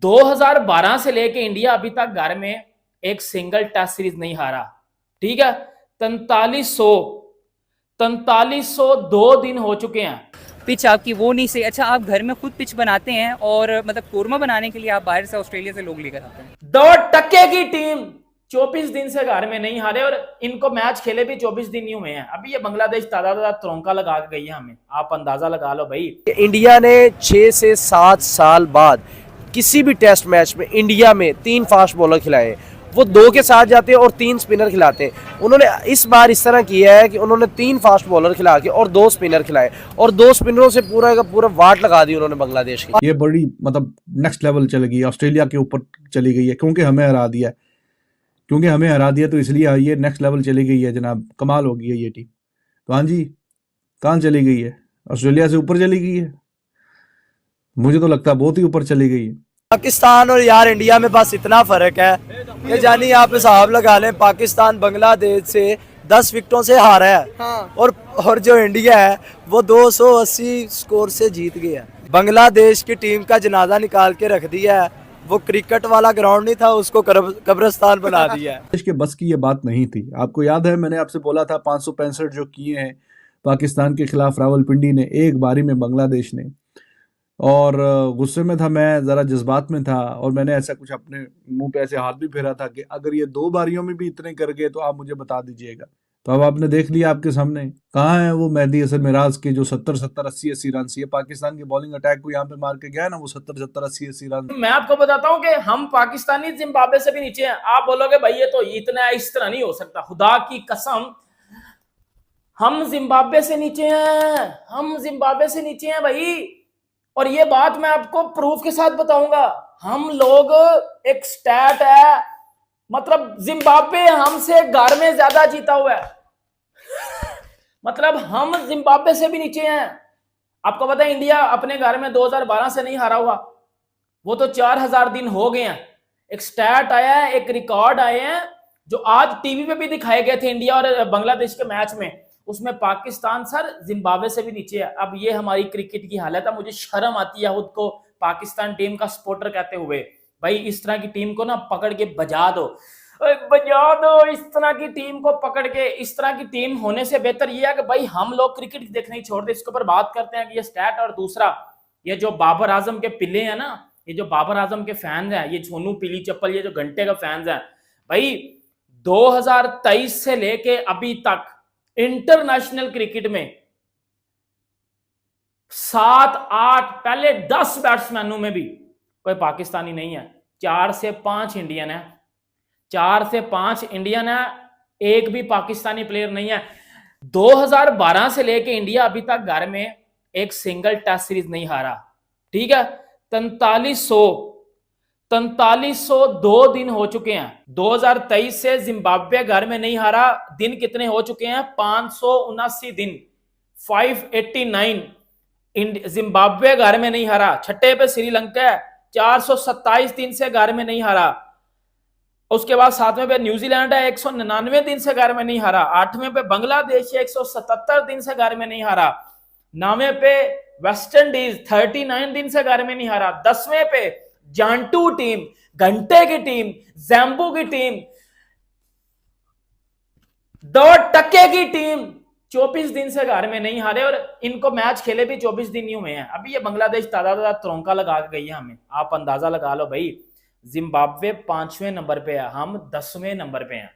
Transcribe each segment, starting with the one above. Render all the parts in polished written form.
2012 से लेके इंडिया अभी तक घर में एक सिंगल टेस्ट सीरीज नहीं हारा। ठीक है, 4302 दिन हो चुके हैं। पिच आपकी वो नहीं सही। अच्छा, आप घर में खुद पिच बनाते हैं और मतलब कोरमा बनाने के लिए आप बाहर से ऑस्ट्रेलिया से लोग लेकर आते हैं? 2% की टीम 24 दिन से घर में नहीं हारे, और इनको मैच खेले भी 24 दिन ही हुए हैं। अभी ये बांग्लादेश ताजा तरौंका लगा के गई है हमें, आप अंदाजा लगा लो भाई। इंडिया ने 6 से 7 साल बाद किसी भी टेस्ट मैच में इंडिया में 3 फास्ट बॉलर खिलाए। वो 2 के साथ जाते हैं और 3 स्पिनर खिलाते हैं। उन्होंने इस बार इस तरह किया है कि उन्होंने 3 फास्ट बॉलर खिला के और 2 स्पिनर खिलाए, और 2 स्पिनरों से पूरा का पूरा वाट लगा दी उन्होंने बांग्लादेश की। ये बड़ी मतलब नेक्स्ट लेवल चली गई, ऑस्ट्रेलिया के ऊपर चली गई है, क्योंकि हमें हरा दिया तो इसलिए ये नेक्स्ट लेवल चली गई है जनाब। कमाल हो गई है ये टीम। तो हाँ जी, कहाँ चली गई है? ऑस्ट्रेलिया से ऊपर चली गई है। मुझे तो लगता है बहुत ही ऊपर चली गई है। पाकिस्तान और यार इंडिया में बस इतना फर्क है कि जानी आप हिसाब लगा लें, पाकिस्तान बांग्लादेश से 10 विकेटों से हारा है। हाँ। और जो इंडिया है वो 280 स्कोर से जीत गया है। बांग्लादेश की टीम का जनाजा निकाल के रख दिया है। वो क्रिकेट वाला ग्राउंड नहीं था, उसको कब्रिस्तान बना दिया है। देश के बस की ये बात नहीं थी। आपको याद है मैंने आपसे बोला था 565 जो किए हैं पाकिस्तान के खिलाफ रावलपिंडी ने एक बारी में बांग्लादेश ने, और गुस्से में था मैं, ज़रा जज्बात में था, और मैंने ऐसा कुछ अपने मुंह पे ऐसे हाथ भी फेरा था कि अगर ये 2 बारियों में भी इतने कर गए तो आप मुझे बता दीजिएगा। तो अब आपने देख लिया आपके सामने। कहाँ है वो मेहदी हसन मिराज के जो 70-70 80-80 रन से पाकिस्तान के बॉलिंग अटैक को यहाँ पे मार के गया ना, वो 70-70 80-80 रन। मैं आपको बताता हूं कि हम पाकिस्तानी जिम्बाब्वे से भी नीचे हैं। आप बोलोगे भाई ये तो इतना इस तरह नहीं हो सकता, खुदा की कसम हम जिम्बाब्वे से नीचे हैं भाई। और ये बात मैं आपको प्रूफ के साथ बताऊंगा। हम लोग, एक स्टैट है, मतलब जिम्बाब्वे हमसे घर में ज्यादा जीता हुआ है। मतलब हम जिम्बाब्वे से भी नीचे हैं। आपको पता है इंडिया अपने घर में 2012 से नहीं हारा हुआ, वो तो 4000 दिन हो गए हैं। एक स्टैट आया है, एक रिकॉर्ड आए हैं जो आज टीवी पे भी दिखाए गए थे इंडिया और बांग्लादेश के मैच में। उसमें पाकिस्तान सर जिम्बाब्वे से भी नीचे है। अब ये हमारी क्रिकेट की हालत है। मुझे शर्म आती है खुद को पाकिस्तान टीम का सपोर्टर कहते हुए। भाई इस तरह की टीम को ना पकड़ के बजा दो इस तरह की टीम को पकड़ के। इस तरह की टीम होने से बेहतर ये है कि भाई हम लोग क्रिकेट देखना ही छोड़ दे, इसके ऊपर बात करते हैं कि ये स्टैट। और दूसरा, ये जो बाबर आजम के पिल्ले हैं ना, ये जो बाबर आजम के फैंस हैं, ये झोनू पीली चप्पल, ये जो घंटे का फैंस हैं भाई, 2023 से लेके अभी तक इंटरनेशनल क्रिकेट में 7-8 पहले 10 बैट्समैनों में भी कोई पाकिस्तानी नहीं है। 4 से 5 इंडियन है, 4 से 5 इंडियन है, एक भी पाकिस्तानी प्लेयर नहीं है। 2012 से लेके इंडिया अभी तक घर में एक सिंगल टेस्ट सीरीज नहीं हारा। ठीक है, 4302 दिन हो चुके हैं। 2023 से जिम्बाब्वे घर में नहीं हारा। दिन कितने हो चुके हैं? 579 दिन, 589। जिम्बाब्वे घर में नहीं हारा। छठे पे श्रीलंका है, 427 दिन से घर में नहीं हारा। उसके बाद 7वें पे न्यूजीलैंड है, 199 दिन से घर में नहीं हारा। 8वें पे बांग्लादेश है, 177 दिन से घर में नहीं हारा। 9वें पे वेस्ट इंडीज 39 दिन से घर में नहीं हारा। 10वें पे जानटू टीम, घंटे की टीम, जैम्बू की टीम, 2% की टीम 24 दिन से घर में नहीं हारे, और इनको मैच खेले भी 24 दिन ही हुए हैं। अभी ये बांग्लादेश ताजा तरौंका लगा के गई है हमें, आप अंदाजा लगा लो भाई। जिम्बाब्वे 5वें नंबर पे है, हम 10वें नंबर पे हैं।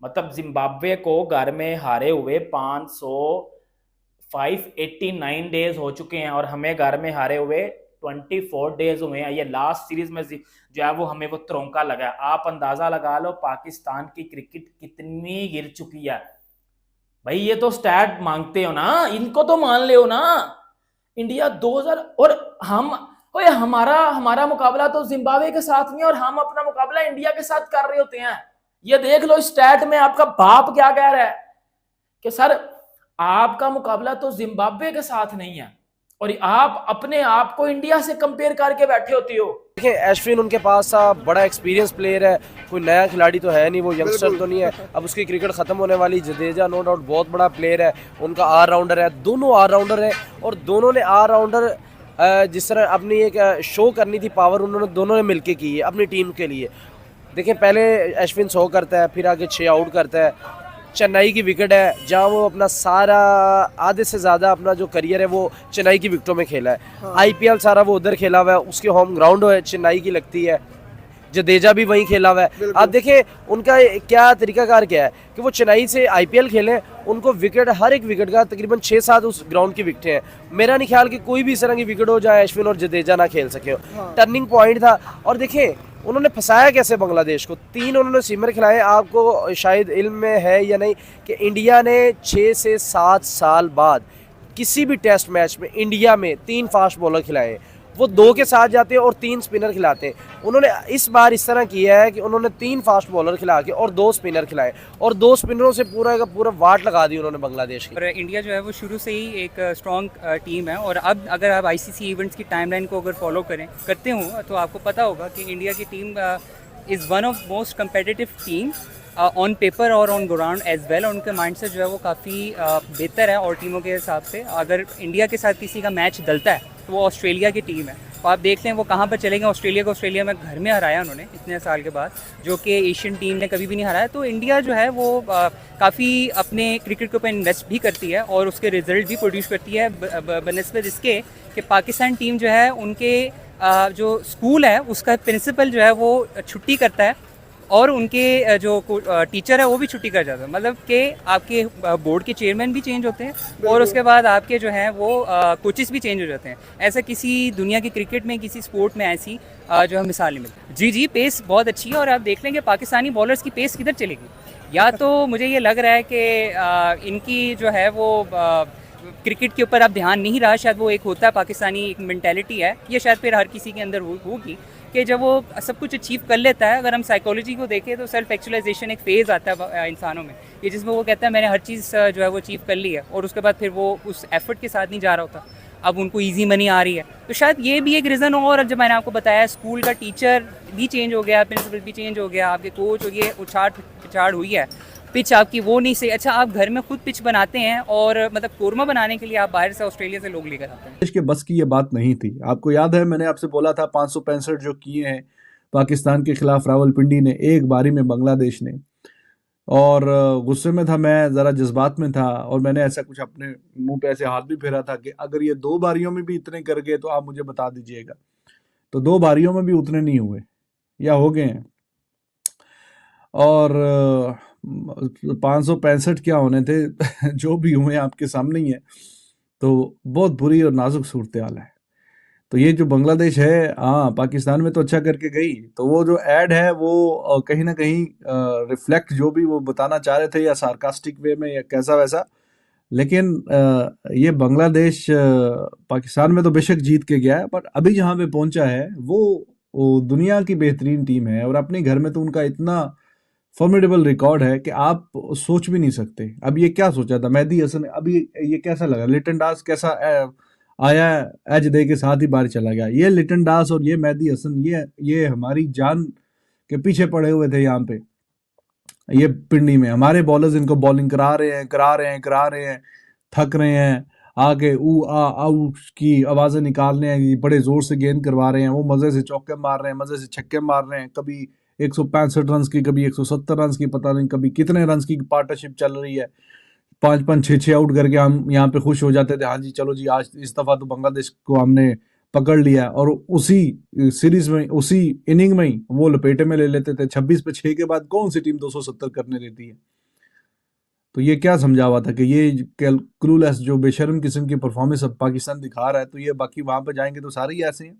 मतलब जिम्बाब्वे को घर में हारे हुए 589 डेज हो चुके हैं, और हमें घर में हारे हुए 24 डेज हुए हैं। ये लास्ट सीरीज में जो है वो हमें वो तरौंका लगा है। आप अंदाजा लगा लो पाकिस्तान की क्रिकेट कितनी गिर चुकी है भाई। ये तो स्टैट मांगते हो ना, इनको तो मान ले हो ना। इंडिया 2000 और हम, हमारा मुकाबला तो जिम्बाब्वे के साथ नहीं, और हम अपना मुकाबला इंडिया के साथ कर रहे होते हैं। ये देख लो स्टैट में आपका बाप क्या कह रहा है कि सर आपका मुकाबला तो जिम्बाब्वे के साथ नहीं है, और आप अपने आप को इंडिया से कंपेयर करके बैठे होती हो। देखिए एश्विन उनके पास बड़ा एक्सपीरियंस प्लेयर है, कोई नया खिलाड़ी तो है नहीं, वो यंगस्टर तो नहीं है। अब उसकी क्रिकेट खत्म होने वाली। जडेजा नो डाउट बहुत बड़ा प्लेयर है, उनका ऑलराउंडर है, दोनों ऑलराउंडर है, और दोनों ने ऑलराउंडर जिस तरह अपनी एक शो करनी थी पावर, उन्होंने दोनों ने मिलके की है अपनी टीम के लिए। देखें, पहले अश्विन 100 करता है, फिर आगे 6 आउट करता है। चेन्नई की विकेट है जहाँ वो अपना सारा आधे से ज़्यादा अपना जो करियर है वो चेन्नई की विकेटों में खेला है। आईपीएल सारा वो उधर खेला हुआ है, उसके होम ग्राउंड है चेन्नई की लगती है। जडेजा भी वहीं खेला हुआ है। आप देखें उनका क्या तरीकाकार क्या है कि वो चेन्नई से आईपीएल खेलें, उनको विकेट, हर एक विकेट का तकरीबन 6-7 उस ग्राउंड की विकेटें हैं। मेरा नहीं ख्याल कि कोई भी इस तरह की विकेट हो जाए अश्विन और जडेजा ना खेल सके। टर्निंग पॉइंट था। और देखें उन्होंने फंसाया कैसे बांग्लादेश को। 3 उन्होंने सीमर खिलाए। आपको शायद इल्म में है या नहीं कि इंडिया ने 6 से 7 साल बाद किसी भी टेस्ट मैच में इंडिया में 3 फास्ट बॉलर खिलाए। वो 2 के साथ जाते हैं और 3 स्पिनर खिलाते हैं। उन्होंने इस बार इस तरह किया है कि उन्होंने 3 फास्ट बॉलर खिला के और 2 स्पिनर खिलाए और 2 स्पिनरों से पूरा का पूरा वाट लगा दी उन्होंने बांग्लादेश की। और इंडिया जो है वो शुरू से ही एक स्ट्रॉन्ग टीम है। और अब अगर आप आईसीसी इवेंट्स की टाइमलाइन को अगर फॉलो करते हो तो आपको पता होगा कि इंडिया की team is one of most competitive team on paper और ऑन ग्राउंड एज वेल। और उनका माइंडसेट जो है वो काफ़ी बेहतर है और टीमों के हिसाब से। अगर इंडिया के साथ किसी का मैच डलता है तो वो ऑस्ट्रेलिया की टीम है। तो आप देख लें वो कहाँ पर चलेंगे। ऑस्ट्रेलिया को ऑस्ट्रेलिया में घर में हराया उन्होंने इतने साल के बाद, जो कि एशियन टीम ने कभी भी नहीं हराया। तो इंडिया जो है वो काफ़ी अपने क्रिकेट के ऊपर इन्वेस्ट भी करती है और उसके रिजल्ट भी प्रोड्यूस करती है बनिस्बत इसके कि पाकिस्तान टीम जो है उनके जो स्कूल है उसका प्रिंसिपल जो है वो छुट्टी करता है और उनके जो टीचर है वो भी छुट्टी कर जाता है। मतलब कि आपके बोर्ड के चेयरमैन भी चेंज होते हैं और उसके बाद आपके जो हैं वो कोचेस भी चेंज हो जाते हैं। ऐसा किसी दुनिया की क्रिकेट में, किसी स्पोर्ट में ऐसी जो है मिसाल नहीं मिलती। जी, पेस बहुत अच्छी है। और आप देख लेंगे पाकिस्तानी बॉलर्स की पेस किधर चलेगी। या तो मुझे ये लग रहा है कि इनकी जो है वो क्रिकेट के ऊपर अब ध्यान नहीं रहा। शायद वो एक होता है पाकिस्तानी एक मेंटालिटी है, ये शायद फिर हर किसी के अंदर होगी कि जब वो सब कुछ अचीव कर लेता है। अगर हम साइकोलॉजी को देखें तो सेल्फ एक्चुअलाइजेशन एक फ़ेज़ आता है इंसानों में, ये जिसमें वो कहता है मैंने हर चीज़ जो है वो अचीव कर ली है और उसके बाद फिर वो उस एफर्ट के साथ नहीं जा रहा होता। अब उनको इजी मनी आ रही है तो शायद ये भी एक रीज़न हो। और जब मैंने आपको बताया स्कूल का टीचर भी चेंज हो गया, प्रिंसिपल भी चेंज हो गया, आपके कोच हो गए, उछाड़ पिछाड़ हुई है, पिच आपकी वो नहीं सही। अच्छा, आप घर में खुद पिच बनाते हैं और मतलब कोरमा बनाने के लिए आप बाहर से ऑस्ट्रेलिया से लोग लेकर आते हैं। देश के बस की ये बात नहीं थी। आपको याद है मैंने आपसे बोला था 565 जो किए हैं पाकिस्तान के खिलाफ रावलपिंडी ने एक बारी में बांग्लादेश ने। और गुस्से में था मैं, ज़रा जज्बात में था और मैंने ऐसा कुछ अपने मुंह पे ऐसे हाथ भी फेरा था कि अगर ये 2 बारियों में भी इतने कर गए तो आप मुझे बता दीजिएगा। तो 2 बारियों में भी उतने नहीं हुए या हो गए हैं। और 565 क्या होने थे जो भी हुए आपके सामने ही है। तो बहुत बुरी और नाजुक सूरत हाल है। तो ये जो बांग्लादेश है, हाँ पाकिस्तान में तो अच्छा करके गई। तो वो जो ऐड है वो कहीं ना कहीं रिफ्लेक्ट जो भी वो बताना चाह रहे थे या सार्कास्टिक वे में या कैसा वैसा, लेकिन ये बांग्लादेश पाकिस्तान में तो बेशक जीत के गया है, बट अभी जहाँ पे पहुंचा है वो दुनिया की बेहतरीन टीम है। और अपने घर में तो उनका इतना फॉर्मिडेबल रिकॉर्ड है कि आप सोच भी नहीं सकते। अब ये क्या सोचा था मेहदी हसन, अभी ये कैसा लगा, लिटन दास कैसा आया, एज डे के साथ ही बाहर चला गया। ये लिटन दास और ये मेहदी हसन ये हमारी जान के पीछे पड़े हुए थे यहाँ पे, ये पिंडी में। हमारे बॉलर्स इनको बॉलिंग करा रहे हैं, थक रहे हैं, आके ऊ आ आउट की आवाज़ें निकाल रहे हैं, बड़े ज़ोर से गेंद करवा रहे हैं, वो मज़े से चौके मार रहे हैं, मज़े से छक्के मार रहे हैं। कभी 165 रन की, कभी 170 रन की, पता नहीं कभी कितने रन की पार्टनरशिप चल रही है। 5-5 6-6 आउट करके हम यहाँ पे खुश हो जाते थे, हाँ जी चलो जी आज इस दफ़ा तो बांग्लादेश को हमने पकड़ लिया। और उसी सीरीज में, उसी इनिंग में ही वो लपेटे में ले लेते थे। 26 पे 6 के बाद कौन सी टीम 270 करने देती है। तो ये क्या समझा हुआ था कि ये क्लूलेस जो बेशर्म किस्म की परफॉर्मेंस अब पाकिस्तान दिखा रहा है, तो ये बाकी वहां पे जाएंगे तो सारे ही ऐसे हैं।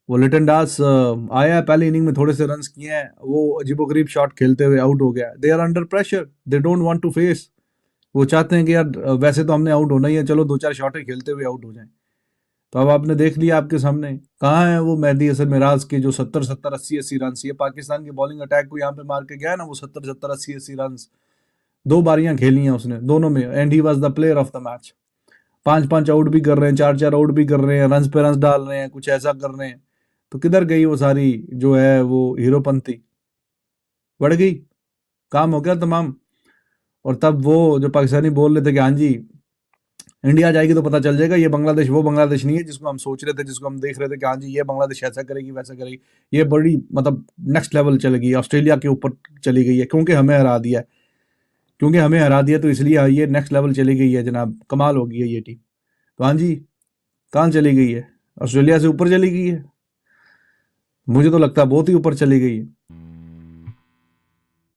वो लिटन दास आया, पहले इनिंग में थोड़े से रन्स किए हैं, वो अजीबोगरीब शॉट खेलते हुए आउट हो गया। They are under pressure, they don't want to face. वो चाहते हैं कि यार वैसे तो हमने आउट होना ही है, चलो 2-4 शॉटें खेलते हुए आउट हो जाएं। तो अब आपने देख लिया आपके सामने कहाँ है वो मेहदी हसन मिराज के जो 70-70 80-80 रन। ये पाकिस्तान के बॉलिंग अटैक को यहाँ पे मार के गया है ना, वो 70-70 80-80 रन 2 बारियां खेली हैं उसने दोनों में, and he was the player of the match. 5-5 out भी कर रहे हैं, 4-4 आउट भी कर रहे हैं, रन पे रन डाल रहे हैं, कुछ ऐसा कर रहे हैं। तो किधर गई वो सारी जो है वो हीरोपंती, बढ़ गई, काम हो गया तमाम। और तब वो जो पाकिस्तानी बोल रहे थे कि हाँ जी इंडिया जाएगी तो पता चल जाएगा ये बांग्लादेश वो बांग्लादेश नहीं है जिसको हम सोच रहे थे, जिसको हम देख रहे थे कि हाँ जी ये बांग्लादेश ऐसा करेगी वैसा करेगी। ये बड़ी मतलब नेक्स्ट लेवल चली गई, ऑस्ट्रेलिया के ऊपर चली गई है, क्योंकि हमें हरा दिया है, क्योंकि हमें हरा दिया तो इसलिए ये नेक्स्ट लेवल चली गई है जनाब। कमाल हो गई है ये टीम। तो हाँ जी, कहाँ चली गई है? ऑस्ट्रेलिया से ऊपर चली गई है, मुझे तो लगता है बहुत ही ऊपर चली गई है।